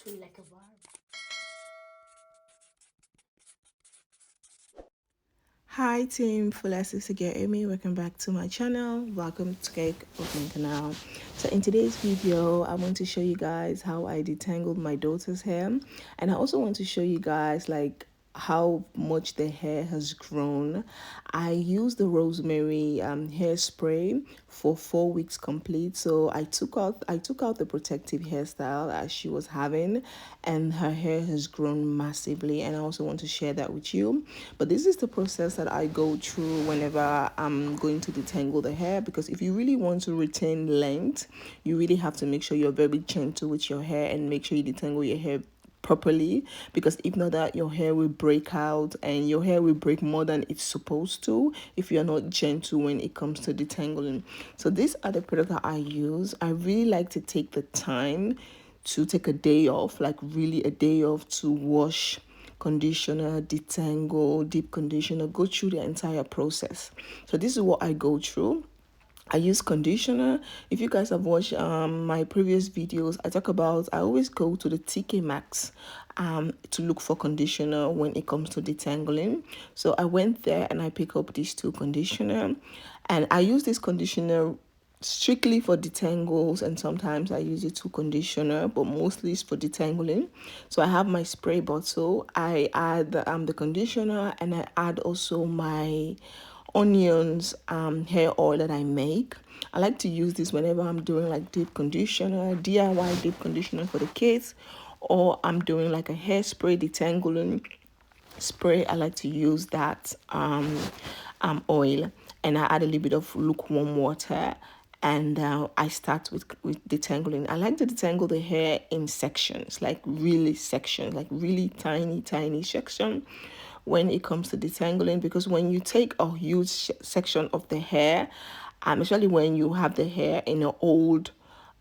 actually like a vibe. Hi team, fullest is again Amy. Welcome back to my channel. Welcome to Cake Open Canal. So in today's video, I want to show you guys how I detangled my daughter's hair, and I also want to show you guys like how much the hair has grown. I used the rosemary hairspray for 4 weeks complete. So I took out the protective hairstyle as she was having, and her hair has grown massively. And I also want to share that with you. But this is the process that I go through whenever I'm going to detangle the hair, because if you really want to retain length, you really have to make sure you're very gentle with your hair and make sure you detangle your hair properly, because if not that your hair will break out, and your hair will break more than it's supposed to if you're not gentle when it comes to detangling. So these are the products that I use. I really like to take the time to take a day off, like really a day off, to wash, conditioner, detangle, deep conditioner, go through the entire process. So this is what I go through. I use conditioner. If you guys have watched my previous videos, I always go to the TK Maxx to look for conditioner when it comes to detangling. So I went there and I pick up these two conditioner, and I use this conditioner strictly for detangles, and sometimes I use it to conditioner, but mostly it's for detangling. So I have my spray bottle, I add the conditioner, and I add also my onions hair oil that I make. I like to use this whenever I'm doing like deep conditioner, DIY deep conditioner for the kids, or I'm doing like a hairspray detangling spray. I like to use that oil, and I add a little bit of lukewarm water, and I start with detangling. I like to detangle the hair in sections, like really tiny section when it comes to detangling, because when you take a huge section of the hair, especially when you have the hair in an old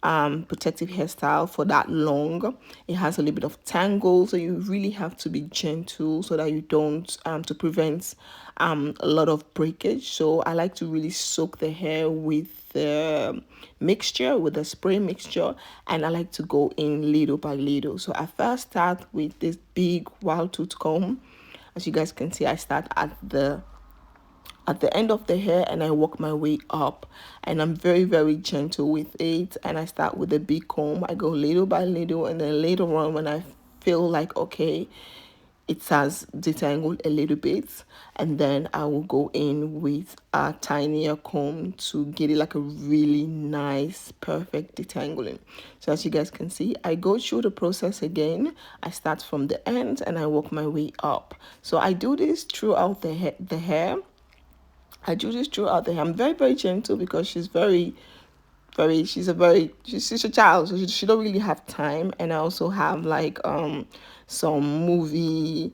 protective hairstyle for that long, it has a little bit of tangle, so you really have to be gentle so that you don't to prevent a lot of breakage. So I like to really soak the hair with the mixture, with the spray mixture, and I like to go in little by little. So I first start with this big wild tooth comb. As you guys can see, I start at the end of the hair and I work my way up, and I'm very gentle with it, and I start with the big comb. I go little by little, and then later on when I feel like okay, it has detangled a little bit, and then I will go in with a tinier comb to get it like a really nice perfect detangling. So as you guys can see, I go through the process again. I start from the end and I work my way up. So I do this throughout the hair. I do this throughout the hair. I'm very gentle, because she's a child, so she don't really have time. And I also have like some movie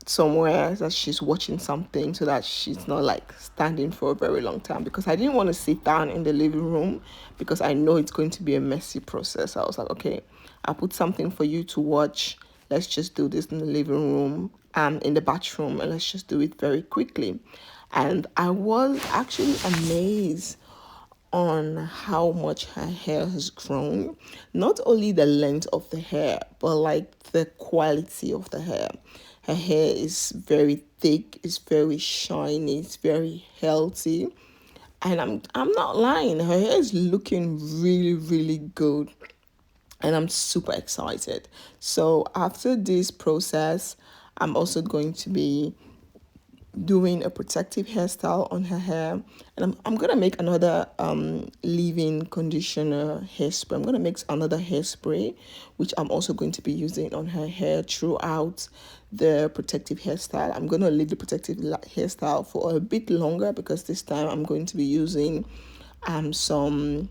somewhere that she's watching something, so that she's not like standing for a very long time, because I didn't want to sit down in the living room, because I know it's going to be a messy process. I was like, okay, I'll put something for you to watch. Let's just do this in the living room and in the bathroom, and let's just do it very quickly. And I was actually amazed on how much her hair has grown. Not only the length of the hair, but like the quality of the hair. Her hair is very thick, it's very shiny, it's very healthy. And I'm not lying, her hair is looking really good. And I'm super excited. So after this process, I'm also going to be doing a protective hairstyle on her hair, and I'm gonna make another leave-in conditioner hairspray. I'm gonna make another hairspray, which I'm also going to be using on her hair throughout the protective hairstyle. I'm gonna leave the protective hairstyle for a bit longer, because this time I'm going to be using some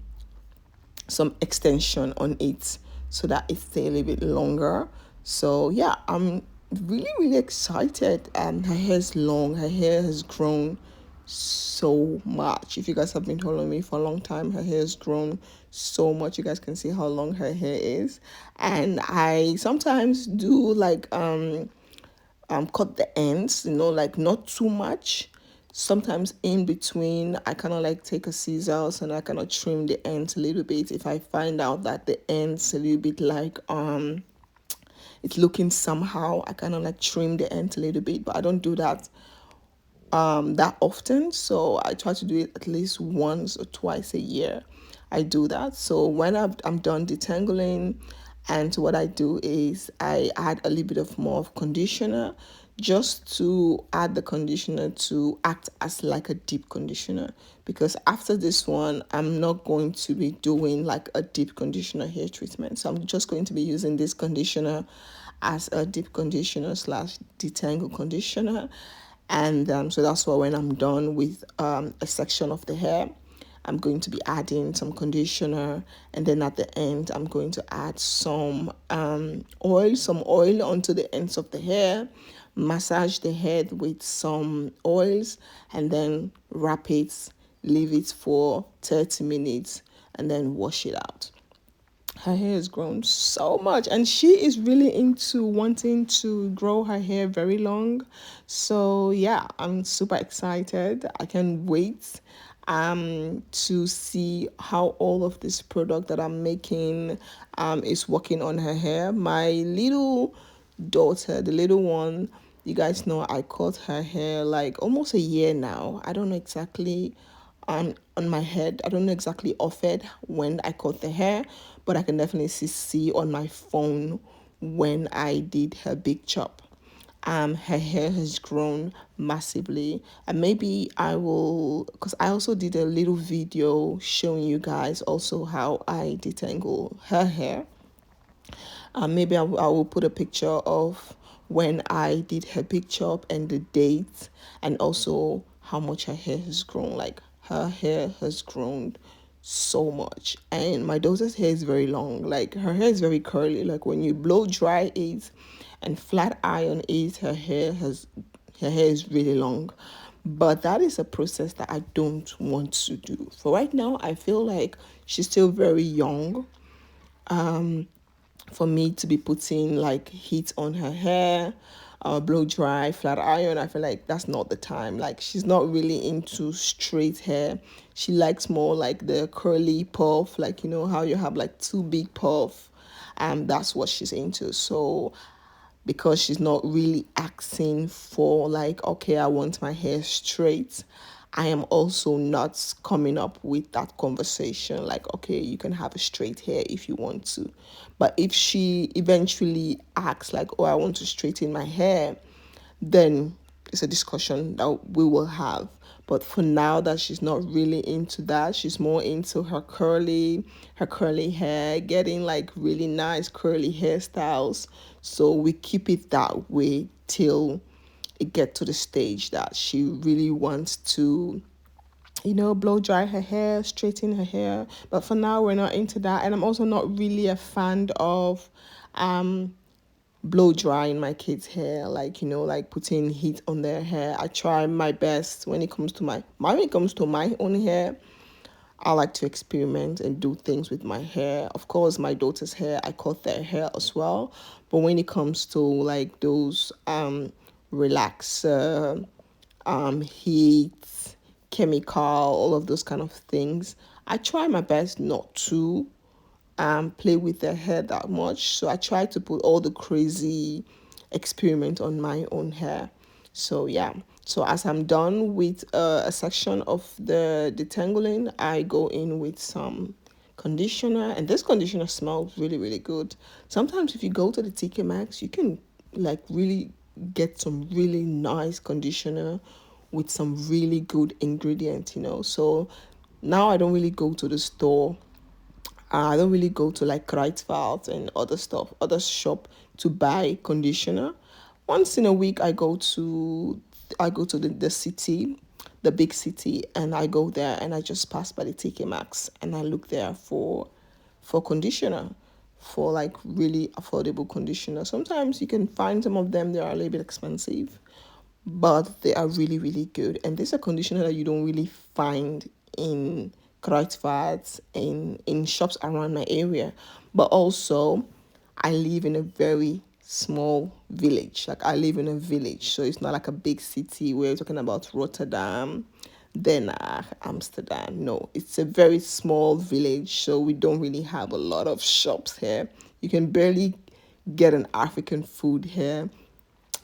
extension on it, so that it stay a little bit longer. So yeah, I'm really excited. And her hair is long, her hair has grown so much. If you guys have been following me for a long time, her hair has grown so much. You guys can see how long her hair is. And I sometimes do like cut the ends, like not too much, sometimes in between I kind of like take a scissors and I kind of trim the ends a little bit if I find out that the ends a little bit like it's looking somehow. I kind of like trim the ends a little bit, but I don't do that that often. So I try to do it at least once or twice a year. I do that. So when I'm done detangling, and what I do is I add a little bit of more of conditioner, just to add the conditioner to act as like a deep conditioner, because after this one I'm not going to be doing like a deep conditioner hair treatment. So I'm just going to be using this conditioner as a deep conditioner slash detangle conditioner. And so that's why when I'm done with a section of the hair, I'm going to be adding some conditioner, and then at the end I'm going to add some oil onto the ends of the hair, massage the head with some oils, and then wrap it, leave it for 30 minutes, and then wash it out. Her hair has grown so much, and she is really into wanting to grow her hair very long. So yeah, I'm super excited. I can't wait to see how all of this product that I'm making is working on her hair. My little daughter, the little one, you guys know I cut her hair like almost a year now. I don't know exactly on my head. I don't know exactly off it when I cut the hair, but I can definitely see on my phone when I did her big chop. Her hair has grown massively, and maybe I will, because I also did a little video showing you guys also how I detangle her hair. Maybe I will put a picture of when I did her big chop and the date, and also how much her hair has grown. Like her hair has grown so much, and my daughter's hair is very long. Like her hair is very curly. Like when you blow dry it and flat iron it, her hair is really long. But that is a process that I don't want to do. For right now, I feel like she's still very young for me to be putting like heat on her hair, blow dry, flat iron. I feel like that's not the time. Like she's not really into straight hair. She likes more like the curly puff, like you know how you have like two big puff. That's what she's into. So because she's not really asking for like, okay, I want my hair straight, I am also not coming up with that conversation like, okay, you can have a straight hair if you want to. But if she eventually asks like, oh, I want to straighten my hair, then it's a discussion that we will have. But for now that she's not really into that, she's more into her curly hair, getting like really nice curly hairstyles. So we keep it that way till it get to the stage that she really wants to, you know, blow dry her hair, straighten her hair. But for now, we're not into that. And I'm also not really a fan of blow drying my kids' hair, like you know, like putting heat on their hair. I try my best when it comes to my own hair. I like to experiment and do things with my hair. Of course, my daughter's hair, I cut their hair as well. But when it comes to like those relaxer, heat, chemical, all of those kind of things, I try my best not to play with their hair that much. So I try to put all the crazy experiment on my own hair. So yeah. So as I'm done with a section of the detangling, I go in with some conditioner, and this conditioner smells really really good. Sometimes if you go to the TK Maxx, you can like really get some really nice conditioner with some really good ingredients, you know. So now I don't really go to the store. I don't really go to like Kruidvat and other stuff, other shop to buy conditioner. Once in a week, I go to the city, the big city, and I go there and I just pass by the TK Maxx and I look there for conditioner, for like really affordable conditioner. Sometimes you can find some of them, they are a little bit expensive, but they are really really good, and this is a conditioner that you don't really find in Kruidvat in shops around my area. But also I live in a very small village. Like I live in a village, so it's not like a big city where you're talking about Rotterdam, Den Haag, Amsterdam. No, it's a very small village, so we don't really have a lot of shops here. You can barely get an African food here.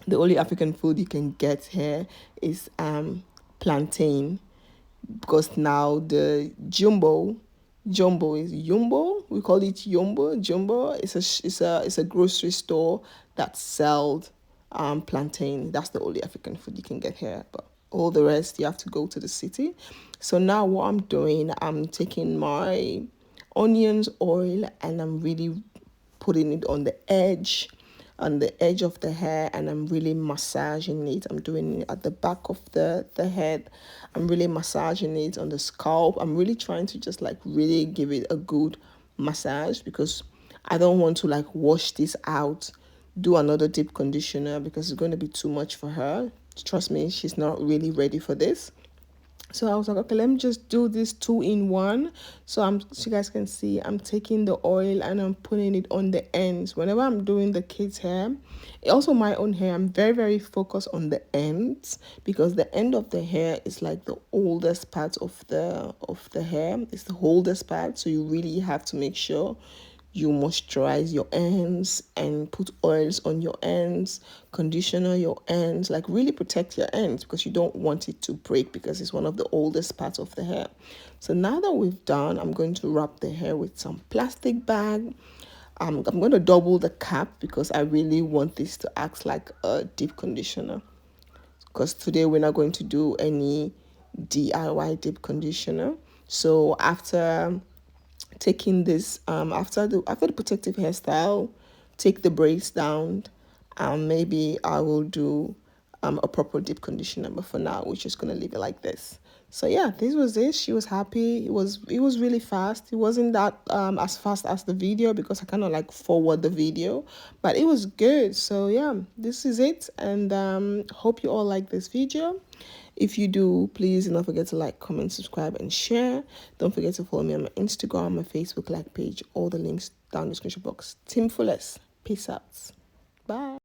The only African food you can get here is plantain, because now the jumbo is yumbo. We call it jumbo. It's a grocery store that sells plantain. That's the only African food you can get here, but all the rest you have to go to the city. So now what I'm doing, I'm taking my onions oil and I'm really putting it on the edge of the hair, and I'm really massaging it. I'm doing it at the back of the head. I'm really massaging it on the scalp. I'm really trying to just like really give it a good massage, because I don't want to like wash this out, do another deep conditioner, because it's going to be too much for her. Trust me, she's not really ready for this. So I was like, okay, let me just do this 2-in-1. So you guys can see, I'm taking the oil and I'm putting it on the ends. Whenever I'm doing the kids' hair, also my own hair, I'm very, very focused on the ends, because the end of the hair is like the oldest part of the hair. It's the oldest part. So you really have to make sure you moisturize your ends and put oils on your ends, conditioner your ends, like really protect your ends, because you don't want it to break, because it's one of the oldest parts of the hair. So now that we've done, I'm going to wrap the hair with some plastic bag. I'm going to double the cap, because I really want this to act like a deep conditioner, because today we're not going to do any DIY deep conditioner. So after taking this, after the protective hairstyle, take the braids down, maybe I will do a proper deep conditioner, but for now we're just gonna leave it like this. So yeah, this was it. She was happy. It was really fast. It wasn't that as fast as the video, because I kind of like forward the video, but it was good. So yeah, this is it, and hope you all like this video. If you do, please do not forget to like, comment, subscribe, and share. Don't forget to follow me on my Instagram, my Facebook like page, all the links down in the description box. Team Fullest. Peace out. Bye.